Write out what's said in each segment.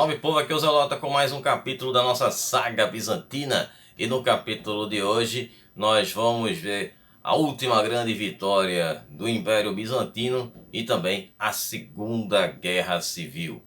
Salve povo, aqui é o Zelota com mais um capítulo da nossa saga bizantina. E no capítulo de hoje nós vamos ver a última grande vitória do Império Bizantino e também a Segunda Guerra Civil.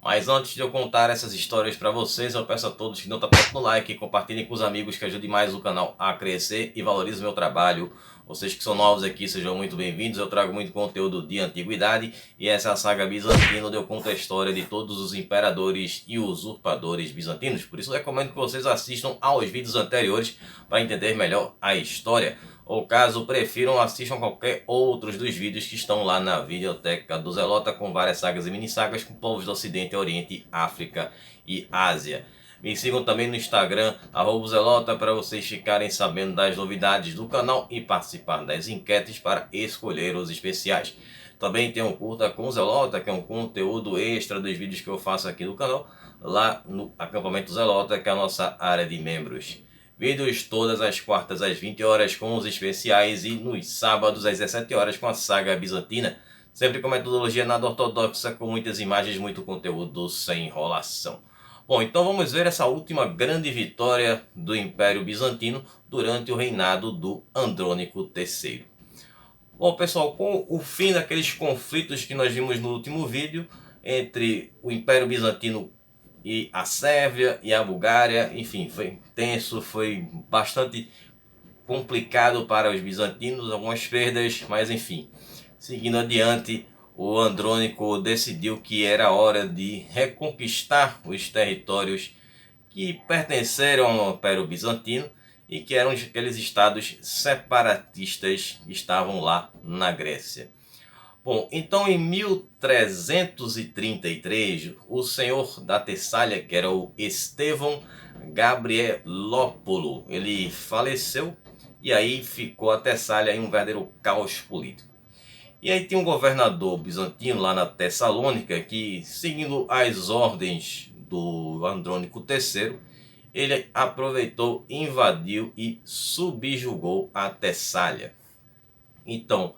Mas antes de eu contar essas histórias para vocês, eu peço a todos que não estão no like, compartilhem com os amigos, que ajude mais o canal a crescer e valorize o meu trabalho. Vocês que são novos aqui, sejam muito bem-vindos. Eu trago muito conteúdo de antiguidade e essa é a saga bizantina, onde eu conto a história de todos os imperadores e usurpadores bizantinos. Por isso eu recomendo que vocês assistam aos vídeos anteriores para entender melhor a história. Ou caso prefiram, assistam qualquer outros dos vídeos que estão lá na videoteca do Zelota, com várias sagas e mini-sagas com povos do Ocidente, Oriente, África e Ásia. Me sigam também no Instagram, @Zelota, para vocês ficarem sabendo das novidades do canal e participar das enquetes para escolher os especiais. Também tem um curta com o Zelota, que é um conteúdo extra dos vídeos que eu faço aqui no canal, lá no acampamento Zelota, que é a nossa área de membros. Vídeos todas as quartas às 20 horas com os especiais e nos sábados às 17 horas com a saga bizantina. Sempre com metodologia nada ortodoxa, com muitas imagens, muito conteúdo sem enrolação. Bom, então vamos ver essa última grande vitória do Império Bizantino durante o reinado do Andrônico III. Bom pessoal, com o fim daqueles conflitos que nós vimos no último vídeo, entre o Império Bizantino e a Sérvia e a Bulgária, enfim, foi tenso, foi bastante complicado para os bizantinos, algumas perdas, mas enfim, seguindo adiante, o Andrônico decidiu que era hora de reconquistar os territórios que pertenceram ao Império Bizantino e que eram aqueles estados separatistas que estavam lá na Grécia. Bom, então em 1333, o senhor da Tessália, que era o Estevão Gabrielópolo, ele faleceu e aí ficou a Tessália em um verdadeiro caos político. E aí tinha um governador bizantino lá na Tessalônica que, seguindo as ordens do Andrônico III, ele aproveitou, invadiu e subjugou a Tessália. Então,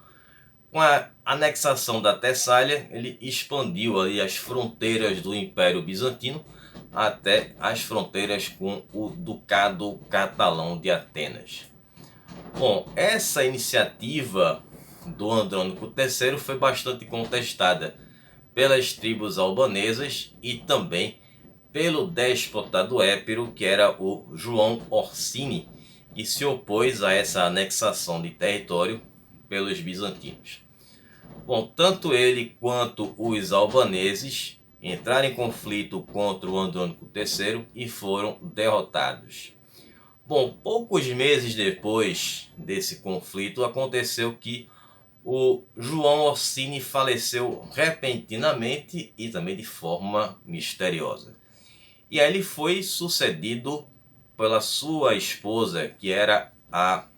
com a anexação da Tessália, ele expandiu ali as fronteiras do Império Bizantino até as fronteiras com o Ducado Catalão de Atenas. Bom, essa iniciativa do Andrônico III foi bastante contestada pelas tribos albanesas e também pelo déspota do Épiro, que era o João Orsini, que se opôs a essa anexação de território pelos bizantinos. Bom, tanto ele quanto os albaneses entraram em conflito contra o Andrônico III e foram derrotados. Bom, poucos meses depois desse conflito, aconteceu que o João Orsini faleceu repentinamente e também de forma misteriosa. E aí ele foi sucedido pela sua esposa, que era a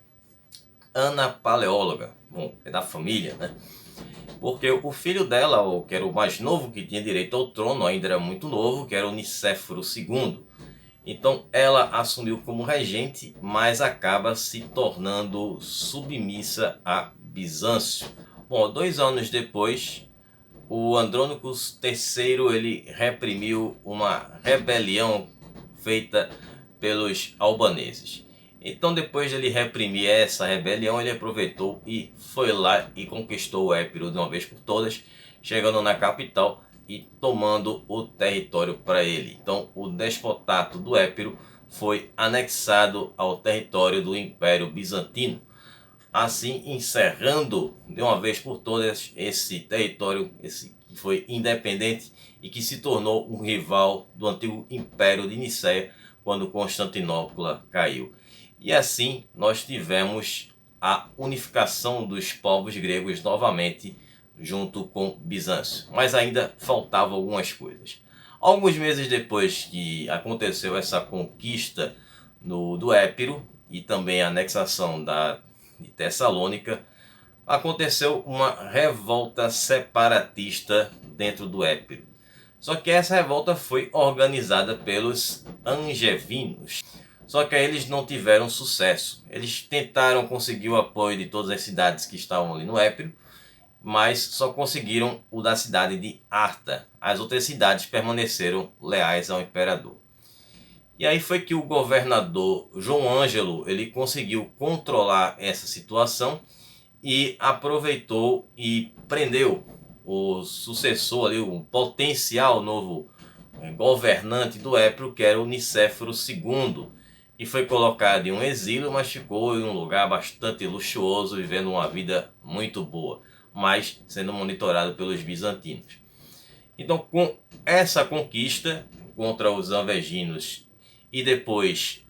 Ana Paleóloga. Bom, é da família, né? Porque o filho dela, que era o mais novo que tinha direito ao trono, ainda era muito novo, que era o Nicéforo II. Então ela assumiu como regente, mas acaba se tornando submissa a Bizâncio. Bom, 2 anos depois, o Andrônico III ele reprimiu uma rebelião feita pelos albaneses. Então, depois de ele reprimir essa rebelião, ele aproveitou e foi lá e conquistou o Épiro de uma vez por todas, chegando na capital e tomando o território para ele. Então, o despotato do Épiro foi anexado ao território do Império Bizantino, assim encerrando de uma vez por todas esse território que foi independente e que se tornou um rival do antigo Império de Nicéia quando Constantinopla caiu. E assim nós tivemos a unificação dos povos gregos novamente junto com Bizâncio. Mas ainda faltavam algumas coisas. Alguns meses depois que aconteceu essa conquista do Épiro e também a anexação de Tessalônica, aconteceu uma revolta separatista dentro do Épiro. Só que essa revolta foi organizada pelos angevinos. Só que aí eles não tiveram sucesso. Eles tentaram conseguir o apoio de todas as cidades que estavam ali no Épiro mas só conseguiram o da cidade de Arta. As outras cidades permaneceram leais ao imperador. E aí foi que o governador João Ângelo ele conseguiu controlar essa situação e aproveitou e prendeu o sucessor ali, o potencial novo governante do Épiro, que era o Nicéforo II, e foi colocado em um exílio, mas ficou em um lugar bastante luxuoso, vivendo uma vida muito boa, mas sendo monitorado pelos bizantinos. Então, com essa conquista contra os anveginos e depois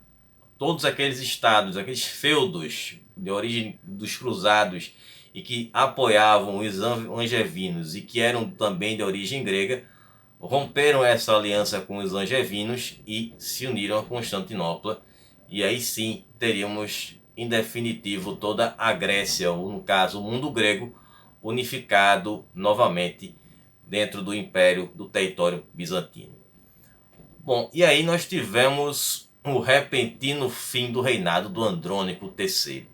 todos aqueles estados, aqueles feudos de origem dos cruzados e que apoiavam os angevinos e que eram também de origem grega, romperam essa aliança com os angevinos e se uniram a Constantinopla. E aí sim teríamos em definitivo toda a Grécia, ou no caso o mundo grego, unificado novamente dentro do império do território bizantino. Bom, e aí nós tivemos o repentino fim do reinado do Andrônico III.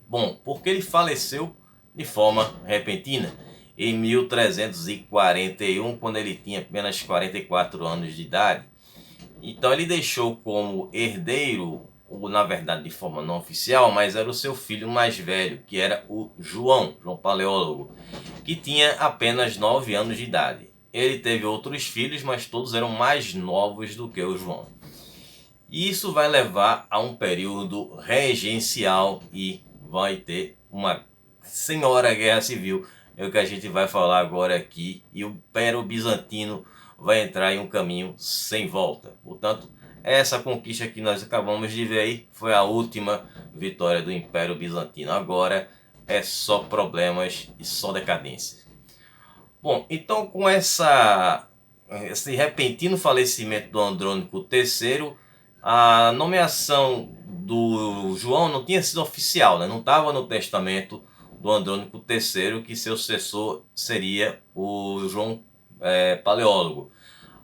Bom, porque ele faleceu de forma repentina em 1341, quando ele tinha apenas 44 anos de idade. Então ele deixou como herdeiro, ou na verdade de forma não oficial, mas era o seu filho mais velho, que era o João Paleólogo, que tinha apenas 9 anos de idade. Ele teve outros filhos, mas todos eram mais novos do que o João. E isso vai levar a um período regencial e vai ter uma senhora guerra civil, é o que a gente vai falar agora aqui, e o Império Bizantino vai entrar em um caminho sem volta. Portanto, essa conquista que nós acabamos de ver aí foi a última vitória do Império Bizantino. Agora é só problemas e só decadência. Bom, então com esse repentino falecimento do Andrônico III, a nomeação do João não tinha sido oficial, né? Não estava no testamento do Andrônico III que seu sucessor seria o João Paleólogo.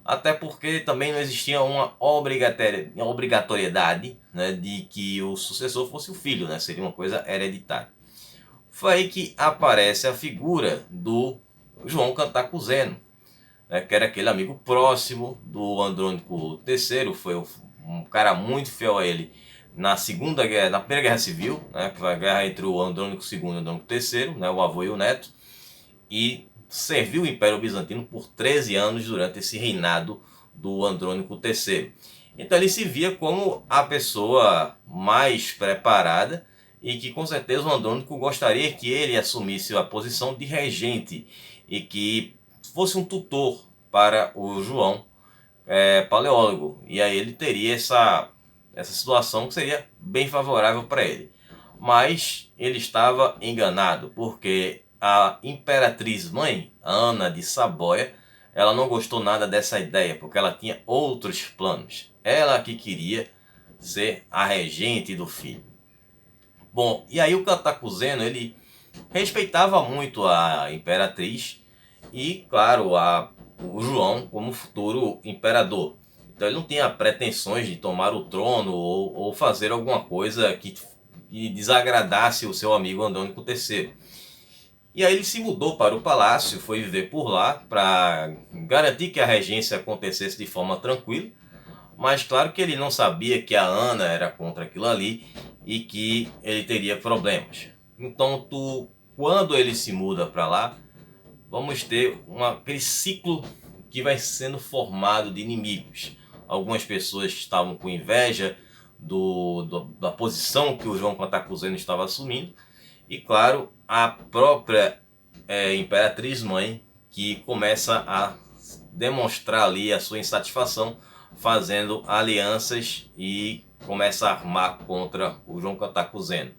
Até porque também não existia uma obrigatoriedade, né, de que o sucessor fosse o filho, né? Seria uma coisa hereditária. Foi aí que aparece a figura do João Cantacuzeno, né, que era aquele amigo próximo do Andrônico III, foi um cara muito fiel a ele na Primeira Guerra Civil, né, que foi a guerra entre o Andrônico II e o Andrônico III, né, o avô e o neto, e serviu o Império Bizantino por 13 anos durante esse reinado do Andrônico III. Então ele se via como a pessoa mais preparada e que com certeza o Andrônico gostaria que ele assumisse a posição de regente e que fosse um tutor para o João Paleólogo. E aí ele teria essa situação que seria bem favorável para ele. Mas ele estava enganado, porque a imperatriz mãe, Ana de Saboia, ela não gostou nada dessa ideia, porque ela tinha outros planos. Ela que queria ser a regente do filho. Bom, e aí o Cantacuzeno, ele respeitava muito a imperatriz e, claro, o João como futuro imperador. Então ele não tinha pretensões de tomar o trono ou fazer alguma coisa que desagradasse o seu amigo Andrônico III. E aí ele se mudou para o palácio, foi viver por lá para garantir que a regência acontecesse de forma tranquila, mas claro que ele não sabia que a Ana era contra aquilo ali e que ele teria problemas. Então, quando ele se muda para lá, vamos ter aquele ciclo que vai sendo formado de inimigos. Algumas pessoas estavam com inveja da posição que o João Cantacuzeno estava assumindo, e claro, a própria imperatriz mãe, que começa a demonstrar ali a sua insatisfação, fazendo alianças e começa a armar contra o João Cantacuzeno.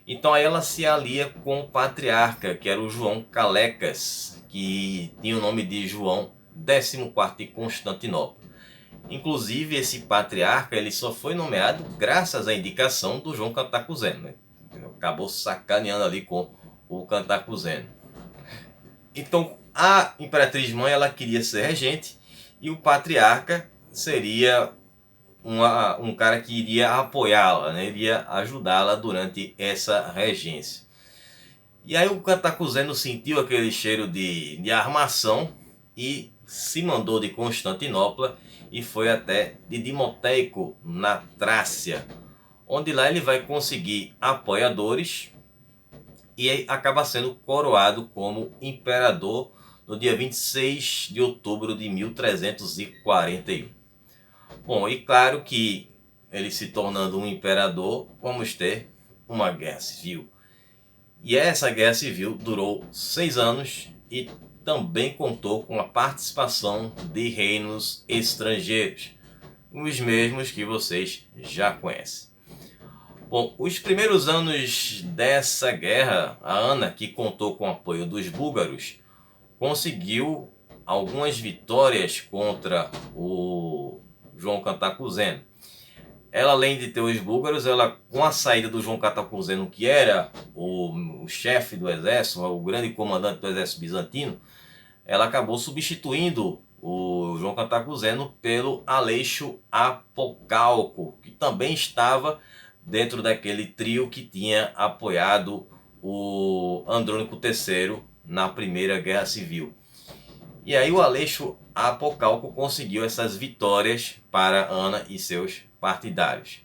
Então aí ela se alia com o patriarca, que era o João Calecas, que tinha o nome de João XIV de Constantinopla. Inclusive esse patriarca ele só foi nomeado graças à indicação do João Cantacuzeno, né? Acabou sacaneando ali com o Cantacuzeno. Então a imperatriz mãe ela queria ser regente e o patriarca seria um cara que iria apoiá-la, né? Iria ajudá-la durante essa regência. E aí o Cantacuzeno sentiu aquele cheiro de armação e se mandou de Constantinopla e foi até de Dimoteico, na Trácia, onde lá ele vai conseguir apoiadores e acaba sendo coroado como imperador no dia 26 de outubro de 1341. Bom, e claro que ele se tornando um imperador, vamos ter uma guerra civil. E essa guerra civil durou 6 anos e também contou com a participação de reinos estrangeiros, os mesmos que vocês já conhecem. Bom, os primeiros anos dessa guerra, a Ana, que contou com o apoio dos búlgaros, conseguiu algumas vitórias contra o João Cantacuzeno. Ela, além de ter os búlgaros, ela, com a saída do João Cantacuzeno, que era o chefe do exército, o grande comandante do exército bizantino, ela acabou substituindo o João Cantacuzeno pelo Aleixo Apocalco, que também estava dentro daquele trio que tinha apoiado o Andrônico III na Primeira Guerra Civil. E aí o Aleixo Apocalco conseguiu essas vitórias para Ana e seus partidários.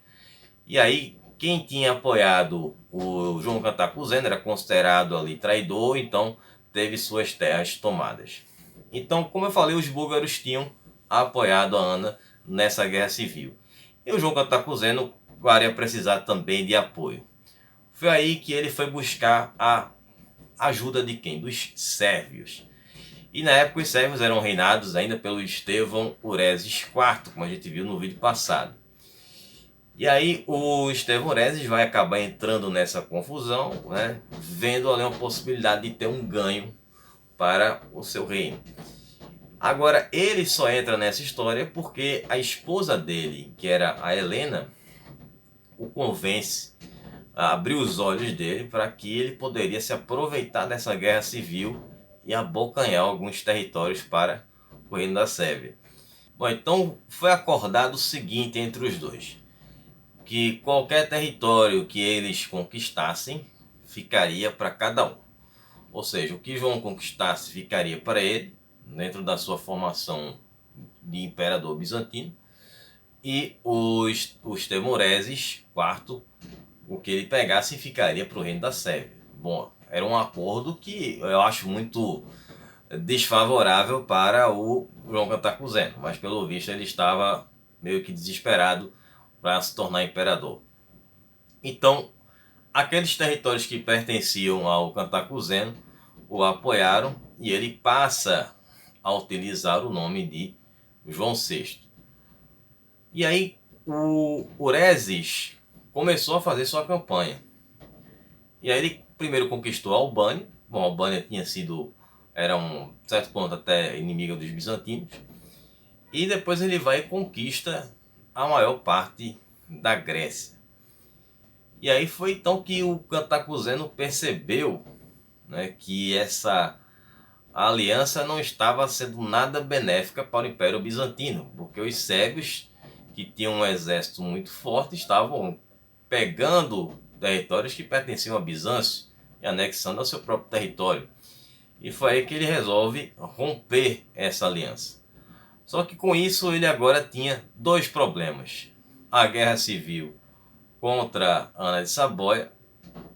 E aí quem tinha apoiado o João Cantacuzeno era considerado ali traidor, então teve suas terras tomadas. Então, como eu falei, os búlgaros tinham apoiado a Ana nessa guerra civil. E o João Cantacuzeno iria precisar também de apoio. Foi aí que ele foi buscar a ajuda de quem? Dos sérvios. E na época os sérvios eram reinados ainda pelo Estevão Ureses IV, como a gente viu no vídeo passado. E aí o Estevão Ureses vai acabar entrando nessa confusão, né, vendo ali uma possibilidade de ter um ganho para o seu reino. Agora ele só entra nessa história porque a esposa dele, que era a Helena, o convence a abrir os olhos dele para que ele poderia se aproveitar dessa guerra civil e abocanhar alguns territórios para o reino da Sérvia. Bom, então foi acordado o seguinte entre os dois, que qualquer território que eles conquistassem ficaria para cada um. Ou seja, o que João conquistasse ficaria para ele, dentro da sua formação de imperador bizantino, e os Temureses IV, o que ele pegasse ficaria para o reino da Sérvia. Bom, era um acordo que eu acho muito desfavorável para o João Cantacuzeno, mas pelo visto ele estava meio que desesperado para se tornar imperador. Então, aqueles territórios que pertenciam ao Cantacuzeno o apoiaram e ele passa a utilizar o nome de João VI. E aí o Ureses começou a fazer sua campanha. E aí ele primeiro conquistou a Albânia. Bom, a Albânia era um certo ponto até inimiga dos bizantinos. E depois ele vai e conquista a maior parte da Grécia. E aí foi então que o Cantacuzeno percebeu, né, que essa aliança não estava sendo nada benéfica para o Império Bizantino, porque os sérvios, que tinham um exército muito forte, estavam pegando territórios que pertenciam a Bizâncio e anexando ao seu próprio território. E foi aí que ele resolve romper essa aliança. Só que com isso ele agora tinha dois problemas: a guerra civil contra Ana de Saboia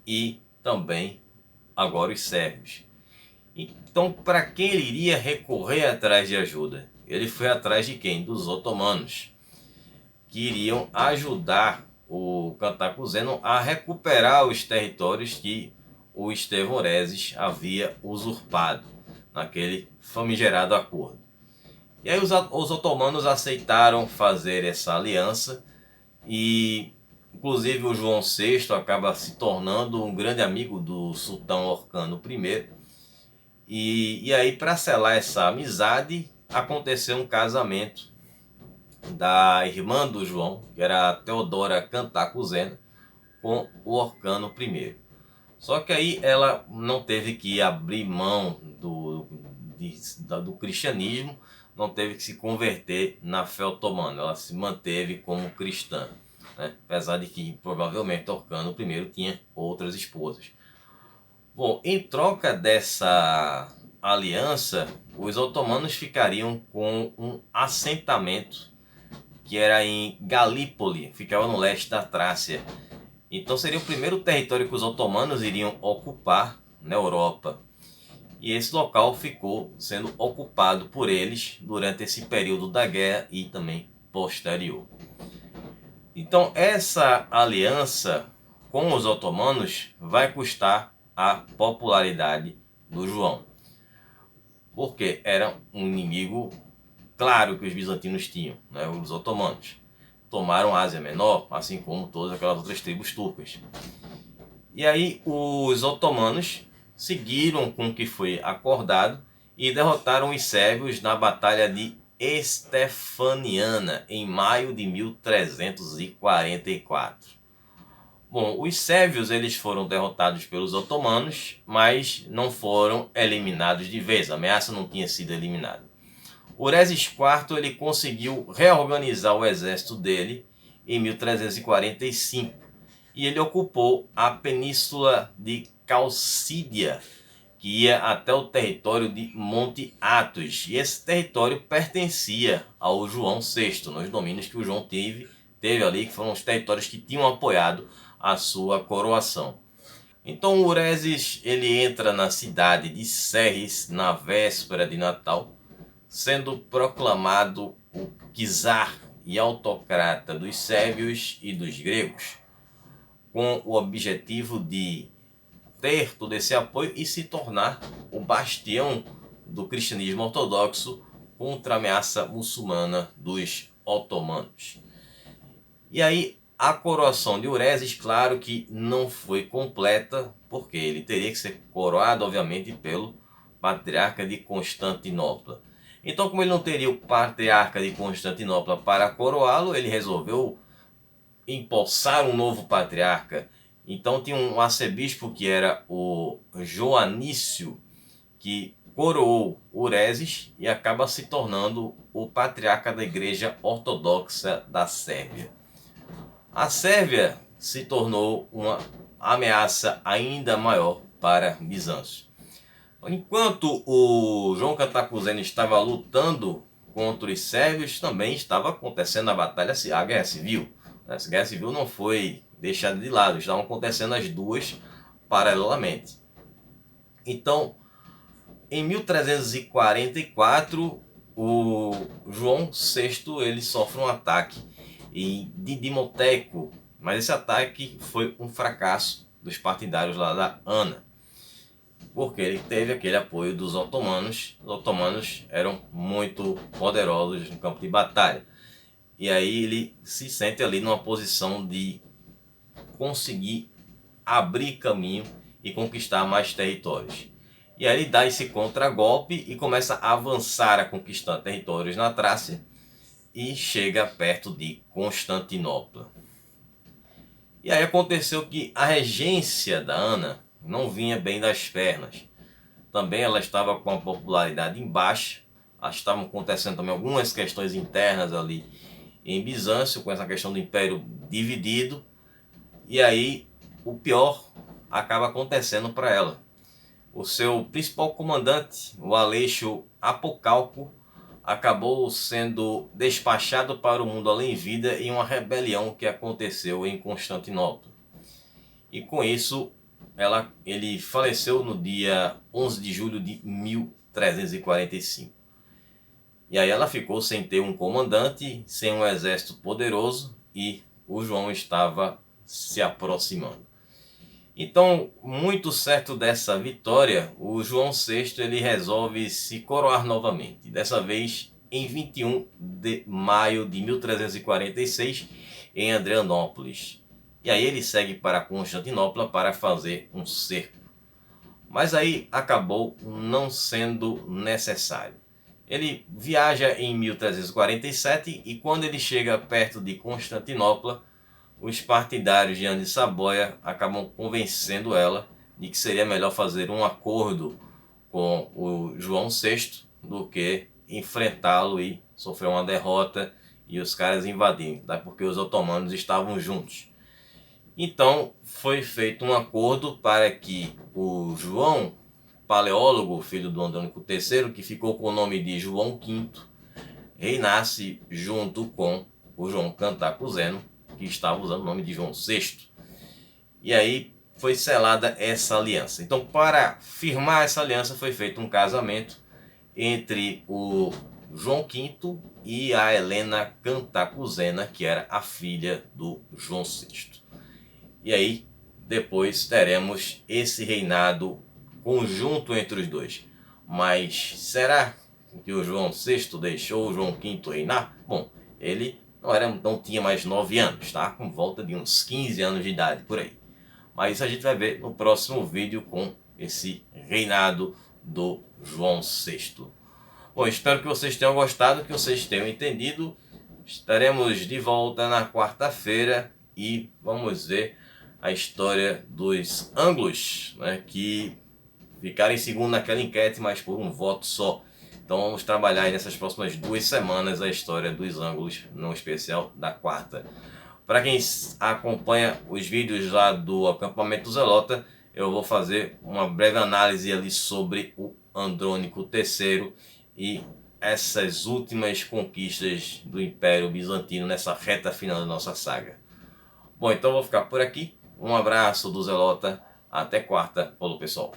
e também agora os sérvios. Então, para quem ele iria recorrer atrás de ajuda? Ele foi atrás de quem? Dos otomanos, que iriam ajudar o Cantacuzeno a recuperar os territórios que o Estevão Ureses havia usurpado naquele famigerado acordo. E aí os otomanos aceitaram fazer essa aliança e inclusive o João VI acaba se tornando um grande amigo do sultão Orcano I. E aí, para selar essa amizade, aconteceu um casamento da irmã do João, que era a Teodora Cantacuzeno, com o Orcano I. Só que aí ela não teve que abrir mão do cristianismo, não teve que se converter na fé otomana, ela se manteve como cristã, né? Apesar de que provavelmente Orcano I tinha outras esposas. Bom, em troca dessa aliança, os otomanos ficariam com um assentamento que era em Galípoli, ficava no leste da Trácia. Então seria o primeiro território que os otomanos iriam ocupar na Europa. E esse local ficou sendo ocupado por eles durante esse período da guerra e também posterior. Então essa aliança com os otomanos vai custar a popularidade do João, porque era um inimigo claro que os bizantinos tinham, né? Os otomanos tomaram a Ásia Menor, assim como todas aquelas outras tribos turcas. E aí os otomanos seguiram com o que foi acordado e derrotaram os sérvios na Batalha de Estefaniana, em maio de 1344. Bom, os sérvios eles foram derrotados pelos otomanos, mas não foram eliminados de vez, a ameaça não tinha sido eliminada. Urezes IV ele conseguiu reorganizar o exército dele em 1345 e ele ocupou a península de Calcídia, que ia até o território de Monte Athos, e esse território pertencia ao João VI, nos domínios que o João teve ali, que foram os territórios que tinham apoiado a sua coroação. Então Urezes ele entra na cidade de Serres na véspera de Natal, sendo proclamado o czar e autocrata dos sérvios e dos gregos, com o objetivo de ter todo esse apoio e se tornar o bastião do cristianismo ortodoxo contra a ameaça muçulmana dos otomanos. E aí a coroação de Urezes, claro que não foi completa, porque ele teria que ser coroado, obviamente, pelo patriarca de Constantinopla. Então, como ele não teria o patriarca de Constantinopla para coroá-lo, ele resolveu empossar um novo patriarca. Então tinha um arcebispo que era o Joanício, que coroou Urezes e acaba se tornando o patriarca da Igreja Ortodoxa da Sérvia. A Sérvia se tornou uma ameaça ainda maior para Bizâncio. Enquanto o João Cantacuzeno estava lutando contra os sérvios, também estava acontecendo a Guerra Civil. Essa Guerra Civil não foi deixada de lado, estavam acontecendo as duas paralelamente. Então, em 1344, o João VI ele sofre um ataque em Didimoteco, mas esse ataque foi um fracasso dos partidários lá da Ana, porque ele teve aquele apoio dos otomanos. Os otomanos eram muito poderosos no campo de batalha. E aí ele se sente ali numa posição de conseguir abrir caminho e conquistar mais territórios. E aí ele dá esse contragolpe e começa a avançar, a conquistar territórios na Trácia e chega perto de Constantinopla. E aí aconteceu que a regência da Ana não vinha bem das pernas. Também ela estava com a popularidade em baixa. Estavam acontecendo também algumas questões internas ali em Bizâncio, com essa questão do império dividido. E aí o pior acaba acontecendo para ela. O seu principal comandante, o Aleixo Apocalco, acabou sendo despachado para o mundo além-vida em uma rebelião que aconteceu em Constantinopla. E com isso, ele faleceu no dia 11 de julho de 1345. E aí ela ficou sem ter um comandante, sem um exército poderoso, e o João estava se aproximando. Então, muito certo dessa vitória, o João VI ele resolve se coroar novamente. Dessa vez em 21 de maio de 1346, em Adrianópolis. E aí ele segue para Constantinopla para fazer um cerco. Mas aí acabou não sendo necessário. Ele viaja em 1347 e quando ele chega perto de Constantinopla, os partidários de Ana de Saboia acabam convencendo ela de que seria melhor fazer um acordo com o João VI do que enfrentá-lo e sofrer uma derrota e os caras invadirem, tá? Porque os otomanos estavam juntos. Então foi feito um acordo para que o João Paleólogo, filho do Andrônico III, que ficou com o nome de João V, reinasse junto com o João Cantacuzeno, que estava usando o nome de João VI. E aí foi selada essa aliança. Então, para firmar essa aliança, foi feito um casamento entre o João V e a Helena Cantacuzena, que era a filha do João VI. E aí, depois teremos esse reinado conjunto entre os dois. Mas será que o João VI deixou o João V reinar? Bom, ele não tinha mais 9 anos, tá? Com volta de uns 15 anos de idade, por aí. Mas isso a gente vai ver no próximo vídeo com esse reinado do João VI. Bom, espero que vocês tenham gostado, que vocês tenham entendido. Estaremos de volta na quarta-feira e vamos ver a história dos anglos, né, que ficaram em segundo naquela enquete, mas por um voto só. Então vamos trabalhar aí nessas próximas 2 semanas a história dos ângulos, no especial da quarta. Para quem acompanha os vídeos lá do acampamento Zelota, eu vou fazer uma breve análise ali sobre o Andrônico III e essas últimas conquistas do Império Bizantino nessa reta final da nossa saga. Bom, então eu vou ficar por aqui. Um abraço do Zelota. Até quarta. Falou, pessoal.